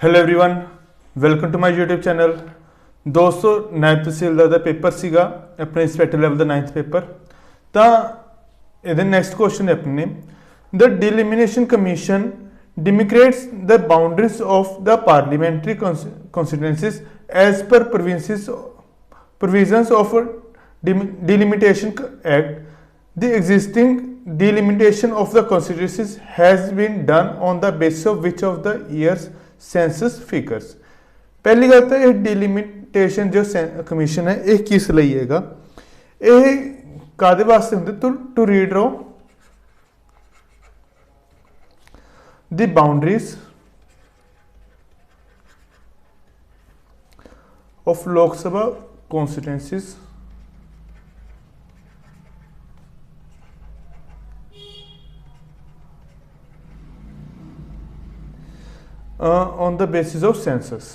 Hello everyone, welcome to my YouTube channel. दोस्तों, नायब तहसीलदार का पेपर सीगा अपने इंस्पैक्टर लैवल का 9th पेपर। तो ये नैक्सट क्वेश्चन है अपने the delimitation commission demarcates the boundaries of the parliamentary constituencies as per provisions of delimitation act. The existing delimitation of the constituencies has been done on the basis of which of the years census figures. पहली गल तो delimitation जो commission है ये किस लिए हैगा, ये कादे वास्ते होंदे to redraw the boundaries of Lok Sabha constituencies on the basis of census।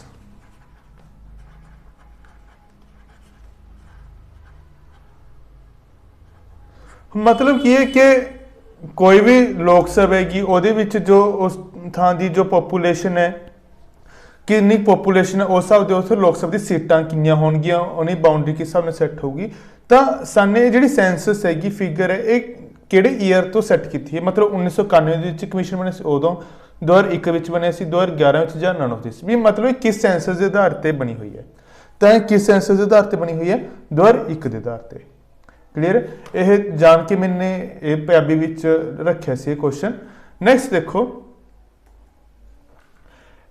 मतलब की है कि कोई भी लोक सभा हैगी ਉਹਦੇ ਵਿੱਚ जो उस ਥਾਂ ਦੀ जो पॉपुलेशन है किन्नी पॉपुलेशन है उस हिसाब ਦੇ ਉੱਥੇ ਲੋਕ ਸਭਾ ਦੀ ਸੀਟਾਂ ਕਿੰਨੀਆਂ ਹੋਣਗੀਆਂ ਉਹਨੀ ਬਾਉਂਡਰੀ ਕਿਸ ਹਿਸਾਬ ਨਾਲ ਸੈੱਟ ਹੋਊਗੀ। ਤਾਂ ਸਾਨੇ ਜਿਹੜੀ ਸੈਂਸਸ ਹੈਗੀ ਫਿਗਰ ਹੈ ਇਹ ਕਿਹੜੇ ਈਅਰ ਤੋਂ ਸੈੱਟ ਕੀਤੀ ਹੈ। मतलब 1991 ਦੇ ਵਿੱਚ ਕਮਿਸ਼ਨ ਬਣੇ ਸੀ, ਉਦੋਂ 2001 बने 2011 ਜਾਂ 9 भी मतलब किस सेंसस के आधार पर बनी हुई है। तो किस सेंसस के आधार पर बनी हुई है 2001 के आधार पर। क्लीयर, यह जान के मैंने ये पंजाबी विच रखा से क्वेश्चन। नैक्सट देखो,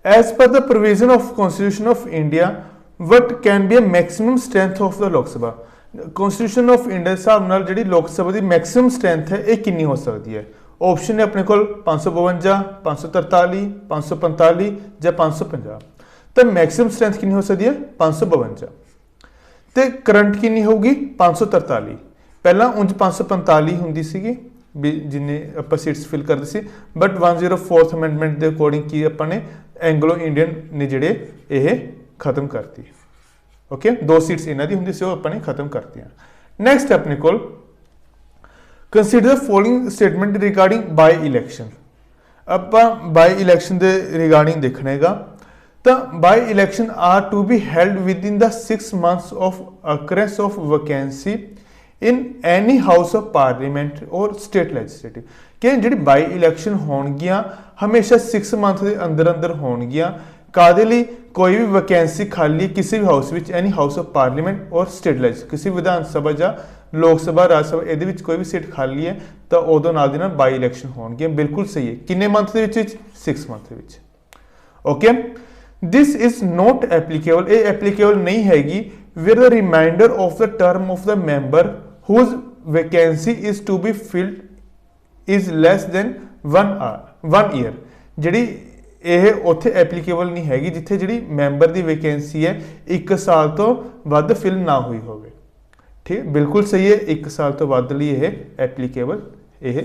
as per the provision of constitution of India what can be a maximum strength of the Lok Sabha. Constitution of India के हिसाब नाल जिहड़ी लोक सभा की मैक्सिमम स्ट्रेंथ है ये कितनी हो सकती है। ऑप्शन है अपने को 552, 543, 545 या 550। तो मैक्सिमम स्ट्रेंथ कितनी हो सकती है 552। तो करंट कितनी होगी 543। पहला उंज 545 होंगी सी जिन्हें आप सीट्स फिल करते सी, बट 104th अमेंडमेंट के अकॉर्डिंग की अपने एंग्लो इंडियन ने जिहड़े ये खत्म करती। ओके, 2 सीट्स इन्हों की होंगी सी अपने खत्म करती। नैक्सट अपने को consider the following statement regarding by election. आप बाई इलैक्शन के रिगार्डिंग देखना है। तो by election are to be held within द 6 months of occurrence of vacancy in any house of parliament और स्टेट लैजिस्लेटिव। कि जी बाई इलैक्शन होणगियां हमेशा 6 month के अंदर अंदर होणगियां कादे लई कोई भी वैकेंसी खाली किसी भी हाउस में एनी हाउस ऑफ पार्लीमेंट और स्टेट लैजिस्लेटिव किसी विधान सभा या लोक सभा राज सभा ये कोई भी सीट खाली है तो उदों नाल दी नाल बाई इलैक्शन होणगे। बिल्कुल सही है। किन्ने मंथ दे विच 6 month दे विच। Okay, this is not applicable, ये एप्लीकेबल नहीं हैगी where the reminder of the term of the member whose vacancy is to be filled is less than 1 year। जिहड़ी ਇਹ ਉੱਥੇ ਐਪਲੀਕੇਬਲ ਨਹੀਂ ਹੈਗੀ ਜਿੱਥੇ ਜਿਹੜੀ ਮੈਂਬਰ ਦੀ ਵੈਕੈਂਸੀ ਹੈ 1 ਸਾਲ ਤੋਂ ਵੱਧ ਫਿਲ ਨਾ ਹੋਈ ਹੋਵੇ। ਠੀਕ, ਬਿਲਕੁਲ ਸਹੀ ਹੈ। 1 ਸਾਲ ਤੋਂ ਵੱਧ ਲਈ ਇਹ ਐਪਲੀਕੇਬਲ ਇਹ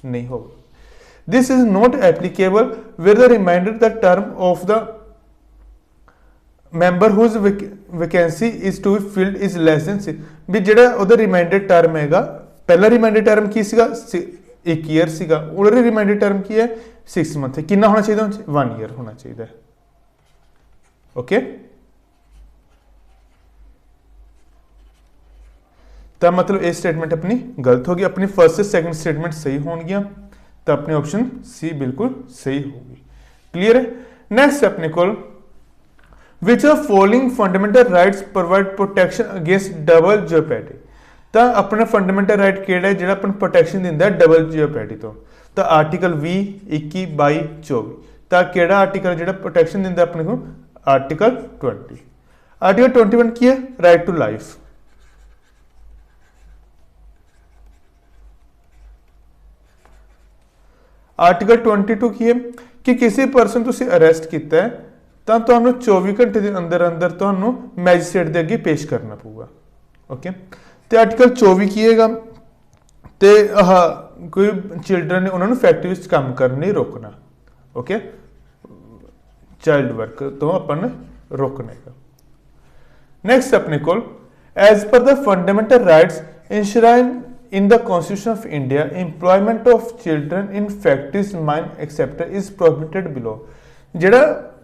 ਨਹੀਂ ਹੋਵੇ। This is not applicable where the remainder the term of the member whose vacancy is to be filled is less than 6। ਵੀ ਜਿਹੜਾ ਉਹਦਾ ਰਿਮਾइंडर ਟਰਮ ਹੈਗਾ, ਪਹਿਲਾ ਰਿਮਾइंडर ਟਰਮ ਕੀ ਸੀਗਾ 1 year ਸੀਗਾ, ਉਹਦਾ ਰਿਮਾइंडर ਟਰਮ ਕੀ ਹੈ 6 month है। कितना होना चाहिए 1 year होना चाहिए। ओके, तो मतलब ये स्टेटमेंट अपनी गलत होगी। अपनी फर्स्ट से सेकंड स्टेटमेंट सही होंगी तो अपनी ऑप्शन सी बिल्कुल सही होगी। क्लियर है। नेक्स्ट अपने को which of following fundamental rights provide protection against double jeopardy. तो अपना फंडामेंटल राइट केड़ा है जिहड़ा अपन प्रोटेक्शन दिंदा डबल जियोपैडी तो आर्टिकल 20, 21, 22, 24। तो केड़ा आर्टिकल जिहड़ा प्रोटेक्शन दिंदा अपने को आर्टिकल 20। आर्टिकल 21 की है राइट टू लाइफ। आर्टिकल 22 की है कि किसी परसन तुसीं अरेस्ट किया है तो तुहानूं 24 घंटे के अंदर अंदर तुहानूं मैजिस्ट्रेट के अगे पेश करना पऊगा। ओके, तो आर्टिकल 24 की है तो कोई चिल्ड्रन ने उन्होंने फैक्ट्री में काम करने नहीं रोकना। ओके, चाइल्ड वर्क तो अपन रोकने का। नेक्स्ट अपने को as per the fundamental rights enshrine in the constitution of India employment of children in factories mine etcetera is prohibited below. जिहड़ा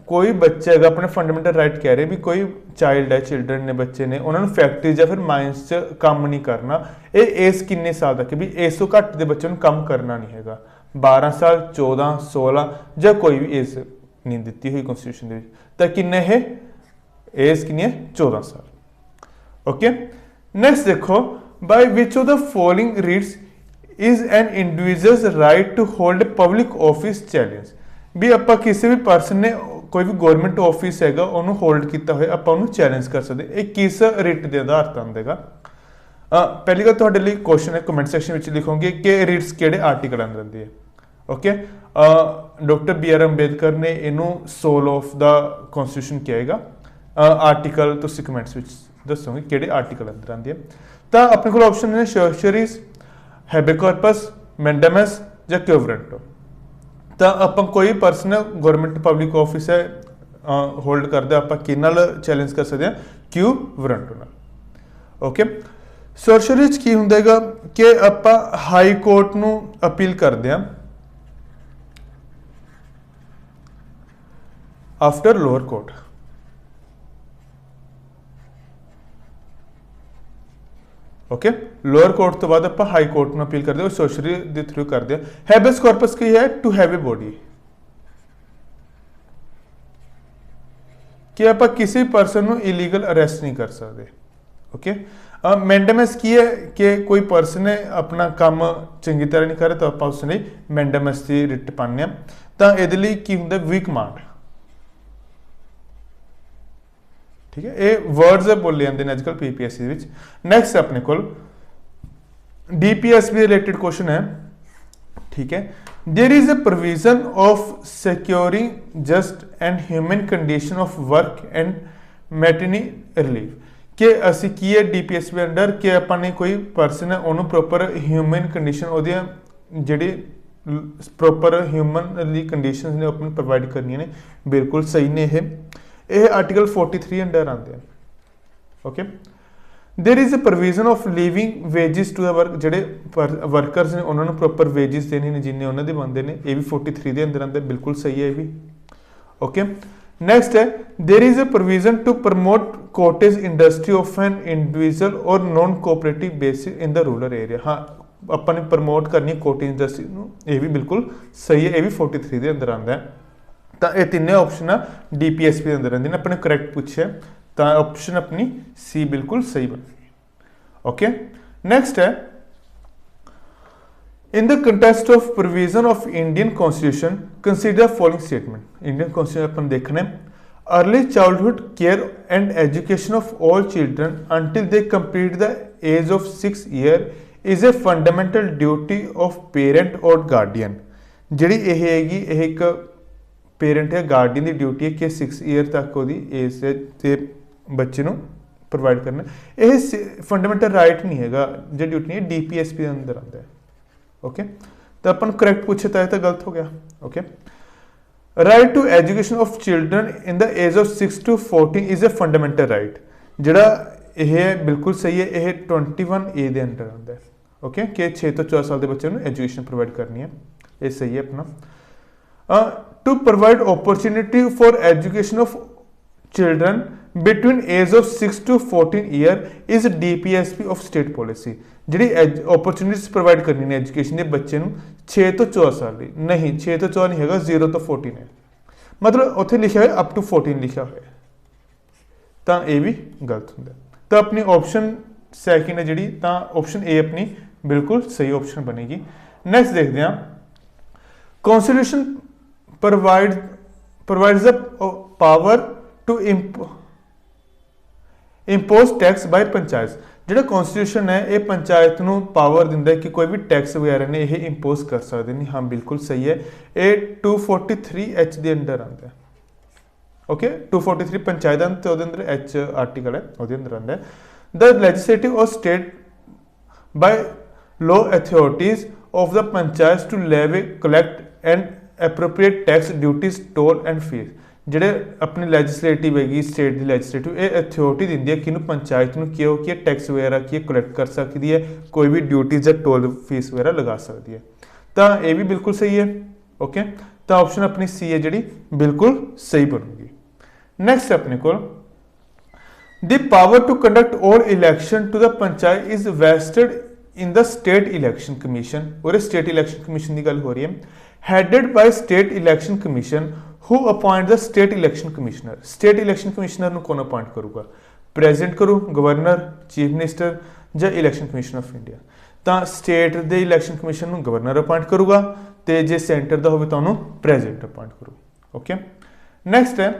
कोई बच्चा है अपने फंडामेंटल राइट कह रहे भी कोई चाइल्ड है चिल्ड्रन ने बच्चे ने उन्होंने फैक्ट्री या फिर माइंस च काम नहीं करना ये इस किन्ने साल तक भी इस तो घट के बच्चे काम करना नहीं हैगा 12 साल 14 16 या कोई भी एज नहीं दी हुई कॉन्स्टिट्यूशन तो किन्ने है एज किन्नी है 14 साल ओके नेक्स्ट देखो by which of the following writs is an individual's right to hold public office challenge भी आप किसी भी परसन ने कोई भी गवर्नमेंट ऑफिस हैगा उन्होंने होल्ड किया हुआ आप उन्होंने चैलेंज कर सकते ये किस रिट के आधार पर आंदेगा पहली गल तुहाडे लई क्वेश्चन है कमेंट सेक्शन में लिखोगे कि रिट्स किहड़े आर्टिकल अंदर आंदी है okay doctor B R Ambedkar ने इनू सोल ऑफ द कॉन्स्टिट्यूशन किया आर्टिकल तुसीं कमेंट्स में दसोगे किहड़े आर्टिकल अंदर आंदी है तो अपने को ऑप्शन ने सर्चरीज हैबे कॉर्पस मैंडेमस या क्योवरेंटो तो आप कोई परसन गवर्नमेंट पब्लिक ऑफिस है होल्ड करते आप चैलेंज कर सकते हैं क्यू वरंटो नाल ओके सर्चरीज की होंदेगा कि आप हाई कोर्ट नू अपील करते हैं after lower court okay lower court तो बाद आप हाई कोर्ट में अपील करते सोशरी के थ्रू करते हैं हैबेस कॉर्पस की है टू हैव ए बॉडी कि आप किसी परसन को इलीगल अरेस्ट नहीं कर सकते ओके मैंडेमस की है कि कोई परसन ने अपना काम चंगी तरह नहीं करे तो आप उसने मैंडेमस की रिट पाने तो ये की होंगे वीक मांड ठीक है ये वर्ड्स बोले जाते हैं अजकल पीपीएससी नैक्सट अपने को डीपीएस भी रिलेटेड क्वेश्चन है ठीक है there is a provision of securing just and human condition of work and maternity relief कि असी की है डीपीएस भी अंडर कि अपने कोई परसन है उन्होंने प्रॉपर ह्यूमन कंडीशन जी प्रॉपर ह्यूमन कंडीशन ने अपनी प्रोवाइड करनी ने बिल्कुल सही ने यह आर्टिकल 43 अंडर आते हैं okay there is a provision of living wages to the work जेडे वर्कर्स ने उन्होंने प्रॉपर वेजिस देने ने जिन्ने उन्होंने बनते हैं ये भी 43 के अंदर आते बिल्कुल सही है ये भी ओके नेक्स्ट है there is a provision to promote cottage industry of an individual और non cooperative basis in the rural area हाँ अपन प्रमोट करनी कॉटेज इंडस्ट्री ये भी बिल्कुल सही है ये भी 43 के अंदर आता है तो ये तीनों ऑप्शन डीपीएसपी के अंदर आते हैं अपने करैक्ट पूछे तो ऑप्शन अपनी सी बिल्कुल सही बनेगी ओके नेक्स्ट है in the context of provision of Indian constitution consider following statement Indian constitution अपन देखने early childhood care and education of all children until they complete the age of 6 year is a fundamental duty of parent और guardian जी हैगी एक parent है guardian की duty है कि 6 ईयर तक वो एज से बच्चे को प्रोवाइड करना यह फंडामेंटल राइट नहीं है जो ड्यूटी नहीं है डीपीएसपी के अंदर आता है ओके तो अपन करैक्ट पूछे तो गलत हो गया okay right to education of children in the age of 6 to 14 is a fundamental right जोड़ा यह बिल्कुल सही है यह 21A के अंडर आता है ओके कि 6 to 14 साल के बच्चे को एजुकेशन प्रोवाइड करनी है ये सही है अपना to provide opportunity for education of children between age of 6 to 14 year is DPSP of state policy जी अपॉर्चुनिटीज प्रोवाइड करनी है एजुकेशन के बच्चे 6 to 14 साल नहीं 6 to 14 नहीं है 0 to 14 है मतलब उत्थे लिखा है अप टू 14 लिखा है तो ये भी गलत होंगे तो अपनी ऑप्शन सैकेंड है जी तो ऑप्शन ए अपनी बिल्कुल सही ऑप्शन बनेगी नैक्सट देखते हैं constitution provides the power to impose tax by panchayat जो कॉन्स्टिट्यूशन है ये पंचायत को पावर दिंदा है कि कोई भी टैक्स वगैरह ने यह इंपोज कर सकते नहीं हाँ बिल्कुल सही है ये 243H के अंडर आता है ओके 243 पंचायत तो अंदर H आर्टिकल है वो अंदर आता है द लेजिस्लेटिव और state by law authorities of the panchayat to levy collect and appropriate tax duties toll and fees ਜਿਹੜੇ अपनी लैजिस्लेटिव हैगी स्टेट की लैजिस्लेटिव ये अथॉरिटी दी है कि पंचायत में कि टैक्स वगैरह की कलैक्ट कर सकती है कोई भी ड्यूटीज या टोल फीस वगैरह लगा सकती है तो ये भी बिल्कुल सही है ओके तो ऑप्शन अपनी सी है जी बिल्कुल सही बनूगी। नैक्सट अपने को the power to conduct all election to the panchayat is vested in the state election commission, और स्टेट इलैक्शन कमीशन की गल हो रही है, headed by state election commission who appoint the state election commissioner. State election commissioner कौन appoint करूगा, president करू, governor, chief minister या इलैक्शन कमीशन ऑफ इंडिया। तो स्टेट के इलैक्शन कमीशन गवर्नर अपॉइंट करूगा, तो जे सेंटर का हो तो प्रेजिडेंट अपॉइंट करू। ओके, नैक्सट है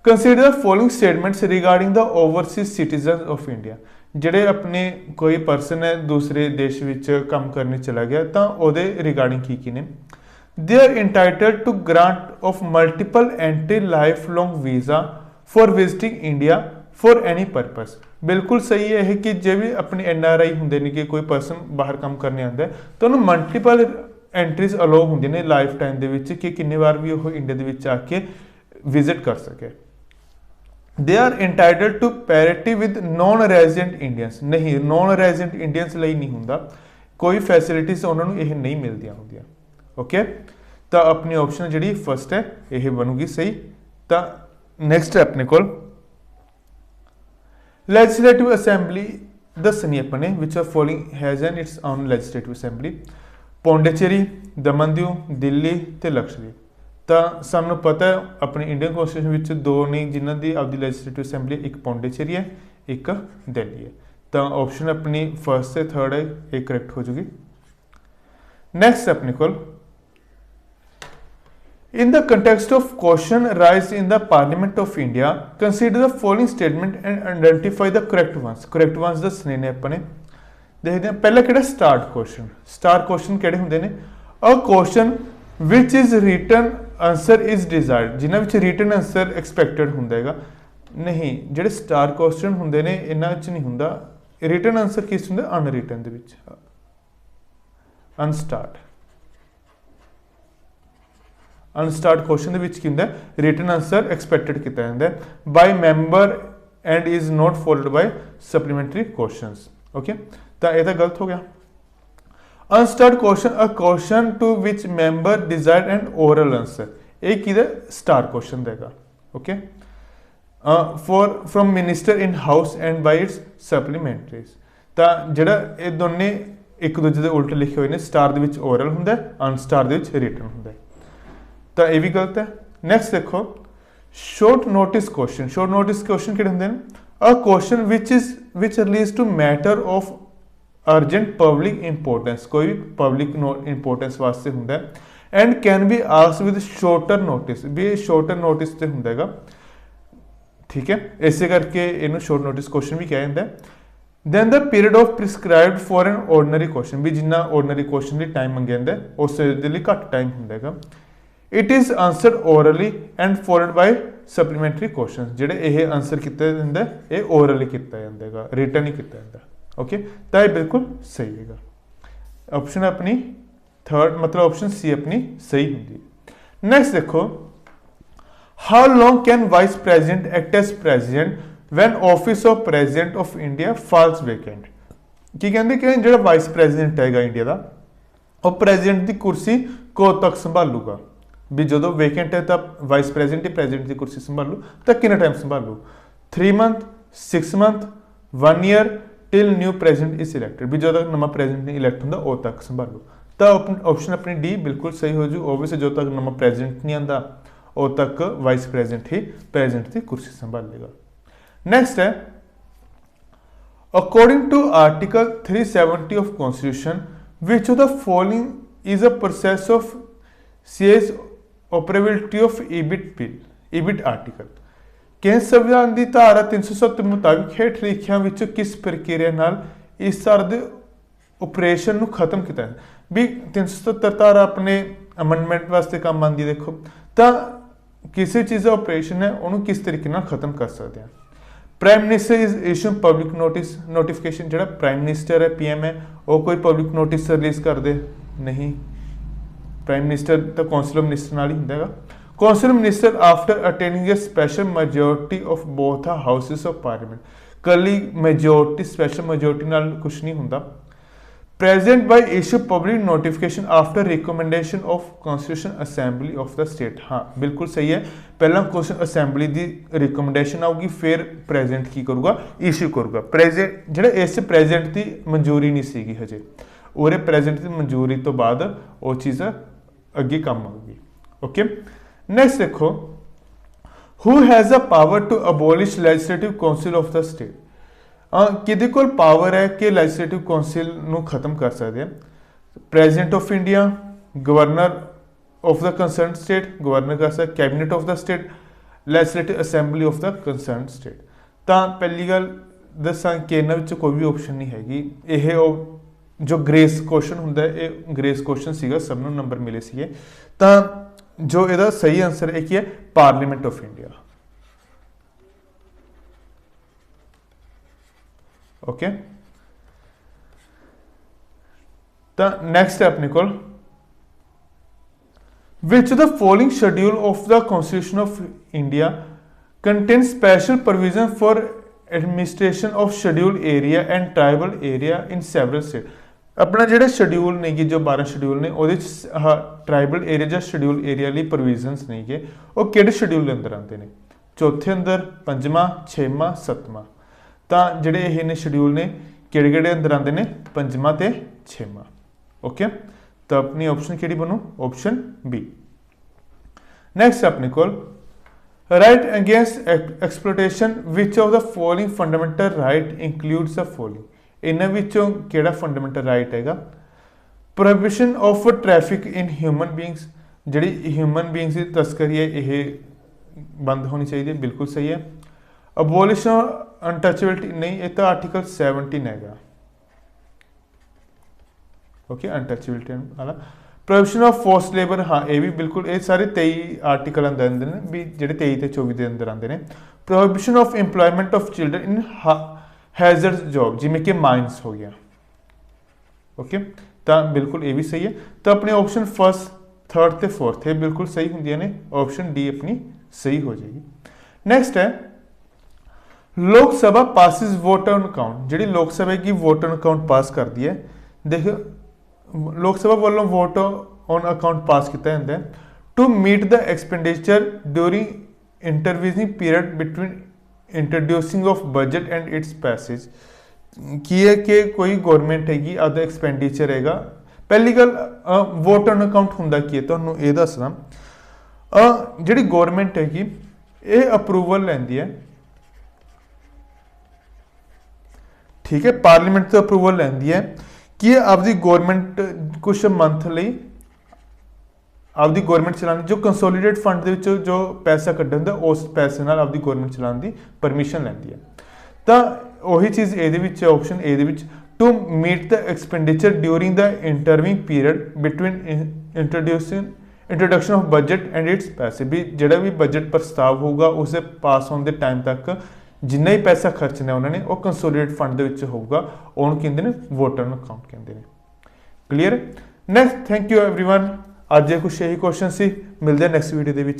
consider the following statements regarding the overseas citizen of India. ਜਿਹੜੇ अपने कोई परसन है दूसरे देश ਵਿੱਚ ਕੰਮ करने चला गया तो ਉਹਦੇ ਰਿਗਾਰਡਿੰਗ ਕੀ ਨੇ, they are entitled to grant of multiple entry lifelong visa for visiting India for any purpose। बिल्कुल सही है कि जो भी अपने NRI होंगे ने कि कोई परसन बाहर काम करने आता है तो उन्होंने मल्टीपल एंट्रीज अलाउ होंगे ने लाइफ टाइम के विच कि किन्नी बार भी वो इंडिया के विच आके विजिट कर सके। They are entitled to parity with non resident Indians. नहीं, नॉन रेजिडेंट इंडियंस लिए नहीं होंदा, कोई फैसिलिटीज उन्होंने ये नहीं मिलदियां होंदियां। ओके, तो अपनी ऑप्शन जी फर्स्ट है यह बनूगी सही। तो नैक्सट है अपने को लैजिस्लेटिव असैंबली दसनी अपने which are following has an it's on legislative assembly, Pondicherry, दमन-दीव, Delhi ते लक्षद्वीप। तो सानू पता है अपने इंडियन कॉन्स्टिट्यूशन में दो नहीं जिन्हों की आपकी लैजिस्लेटिव असैंबली, एक पौंडीचेरी है एक दिल्ली है। तो ऑप्शन अपनी फर्स्ट से थर्ड है ये करैक्ट हो जाएगी। नैक्सट अपने को in the context of question raise in the parliament of India consider the following statement and identify the correct ones. Correct ones दसने ने अपने देखते हैं। पहला कि स्टार क्वेश्चन, स्टार क्वेश्चन किहड़े हुंदे ने, a question which is written answer is desired, जिन्होंने रिटन आंसर एक्सपैक्टेड होंगे। नहीं, जो स्टार क्वेश्चन होंगे ने इन्हां च नहीं होंदा, रिटन आंसर किस होंगे अनरिटन दे विच, अनस्टार्ड। अनस्टार्ड क्वेश्चन दे विच की होंदा रिटन आंसर एक्सपैक्टेड किया जाता है by member and is not followed by supplementary questions. Okay, तो यह तो गलत हो गया। Unstarred question a question to which member desired and oral answer, एक किधर स्टार क्वेश्चन देगा। Okay, for from minister in house and by its supplementaries. तो जिहड़ा ये दोने एक दूजे के उल्ट लिखे हुए हैं, स्टार दे विच ओरल हुंदा है, अनस्टार दे विच रिटन हुंदा है, तो यह भी गलत है। नैक्सट देखो short notice question. Short notice question किहड़े हुंदे ने, a question which relates to matter of urgent public importance, कोई भी पब्लिक इंपोर्टेंस वास्ते होंगे, and can be asked with shorter notice, भी शॉर्टर नोटिस से होंगे। ठीक है, इसे करके इन्हों शॉर्ट नोटिस क्वेश्चन भी कहा जाता है। Than the period of prescribed for an ordinary question, भी जिन्ना ऑर्डनरी क्वेश्चन की टाइम मंगे जाता है उस घट टाइम होंगे। It is answer orally and followed by supplementary question, जोड़े ये आंसर किया जाता है ये ओरली किया जाता है, रिटन ही किया जाता है। ओके, तो ये बिल्कुल सही है। ऑप्शन अपनी थर्ड मतलब ऑप्शन सी अपनी सही होंगी। नैक्सट देखो how long can vice president act as president when office of president of India falls vacant. की कहते कि जो वाइस प्रेजिडेंट है इंडिया का वह प्रेजिडेंट की कुर्सी कदों तक संभालूगा, भी जो वेकेंट है तो वाइस प्रेजिडेंट ही प्रेजिडेंट की कुर्सी संभालू तो कितना टाइम संभालू, 3 month, 6 month, 1 year till new president is elected, भी जो तक नवा प्रेजिडेंट नहीं इलैक्ट होंगे वो तक संभालू। तो ऑप्शन अपनी डी बिल्कुल सही हो जू। ओबियसली जो तक नवा प्रेजिडेंट नहीं आता वो तक वाइस प्रेजिडेंट ही प्रेजिडेंट की कुर्सी संभालेगा। नैक्सट है according to article 370 of constitution which of the following is a process of CS operability of ईबिट बिल, ईबिट आर्टिकल। केंद्र संविधान की धारा 370 मुताबिक हेठ लिखिया विचों किस प्रक्रिया नाल इस तरह के ऑपरेशन को खत्म किया है, भी 370 धारा अपने अमेंडमेंट वास्ते काम आती है। देखो तो किसी चीज़ का ऑपरेशन है उन्होंने किस तरीके नाल खत्म कर सकते हैं। Prime minister is issue public notice, notification जो प्राइम मिनिस्टर है PM है वो कोई पब्लिक नोटिस रिलीज कर दे नहीं, प्राइम मिनिस्टर तो कौंसल ऑफ मिनिस्टर नाल ही होंदा। Council of minister after attaining a special majority of both houses of parliament, कली मेजोरिटी स्पैशल मेजोरिटी नाल कुछ नहीं होंदा। President by issue public notification after recommendation of constitution assembly of the state. हाँ बिल्कुल सही है, पहला क्वेश्चन असैंबली की रिकमेंडेशन आऊगी, फिर प्रेजेंट की करूगा, इशू करूगा। प्रेजेंट जो इस प्रेजेंट की मंजूरी नहीं सी हजे, और प्रेजेंट की मंजूरी तो बाद वो चीज़ अगे काम आऊगी। ओके नैक्सट देखो, who has a power to abolish legislative council of the state. किहदे कोल पावर है कि लैजिस्लेटिव काउंसिल नूं खत्म कर सकते हैं? President of India, governor of the concern state, governor कर सकता, cabinet of the state, legislative assembly of the concern state. तो पहली गल दसा कि इन्हां विच कोई भी ऑप्शन नहीं हैगी। यह जो ग्रेस क्वेश्चन हुंदा है, ये ग्रेस क्वेश्चन सीगा, सबनों नंबर मिले सीगे। तो जो इसदा सही आंसर है कि है पार्लीमेंट ऑफ इंडिया। ओके तो नैक्सट है अपने को, which the following schedule of the constitution of India contain special provision for administration of schedule area and tribal area in several state. अपना जो शेड्यूल नहीं गे, जो 12 शेड्यूल ने वो ट्राइबल एरिया या शेड्यूल एरिया लिए प्रोविजनस नहीं गे, वो किहड़े शेड्यूल के अंदर आते हैं? चौथे अंदर, पंजवां, छेवां, सत्तवां। तो जोड़े ये ने शेड्यूल ने किहड़े अंदर आते हैं? पंजवां ते छेवां। ओके तो अपनी ऑप्शन किहड़ी बनू? Option B. नैक्सट अपने को, right against exploitation which of the following fundamental right includes the following. इन्हां विचों किहड़ा फंडामेंटल राइट हैगा? Prohibition of traffic in human beings, जिहड़ी ह्यूमन बींग्स की तस्करी है यह बंद होनी चाहिए, बिल्कुल सही है। अबोलिशन अनटचेबिलिटी नहीं, ये तो आर्टिकल 17 है। ओके अनटचेबिलिटी वाला। प्रोहिबिशन ऑफ फोर्स लेबर, हाँ ये भी बिल्कुल, ये सारे 23 आर्टिकल अंदर आते हैं भी, जो 23 ते 24 के अंदर आते हैं। Prohibition of employment of children in hazard job, जिमें कि माइंस हो गया। ओके तो बिल्कुल ये भी सही है। तो अपने ऑप्शन फर्स्ट, थर्ड ते फोर्थ है बिल्कुल सही होंगे ने, ऑप्शन डी अपनी सही हो जाएगी। नैक्सट है, लोक सभा पासिस वोट ऑन अकाउंट। जी लोक सभा की वोट ऑन अकाउंट पास कर दी है, देखो लोक सभा वालों वोट ऑन अकाउंट पास किया जाता है to meet the expenditure during intervening period between introducing of budget and its passage. की है कि कोई गौरमेंट हैगी आदा एक्सपेंडिचर हैगा। पहली गल वोट ऑन अकाउंट हुंदा की है, तुहानूं ये दसदा जिहड़ी गौरमेंट हैगी ये अप्रूवल लैंदी है, ठीक है, पार्लीमेंट तो अप्रूवल लैंदी है कि आपकी गौरमेंट कुछ मंथ लई आपकी गौरमेंट चलाने जो कंसोलीडेट फंड दे विचों जो पैसा कड्ढा हुंदा उस पैसे नाल आपकी गौरमेंट चलाने की परमिशन लैंदी है। तो वही चीज़ ये option A to meet the expenditure during the intervening period between introduction of budget and its passage, भी जोड़ा भी बजट प्रस्ताव होगा उसे पास होने के टाइम तक जिन्ना ही पैसा खर्चना उन्होंने वो कंसोलीडेट फंड के होगा, उन्होंने कहते हैं वोट ऑन अकाउंट कहते हैं। Clear. Next thank you everyone. अज कुछ यही क्वेश्चन सी, मिलते हैं नैक्सट वीडियो के।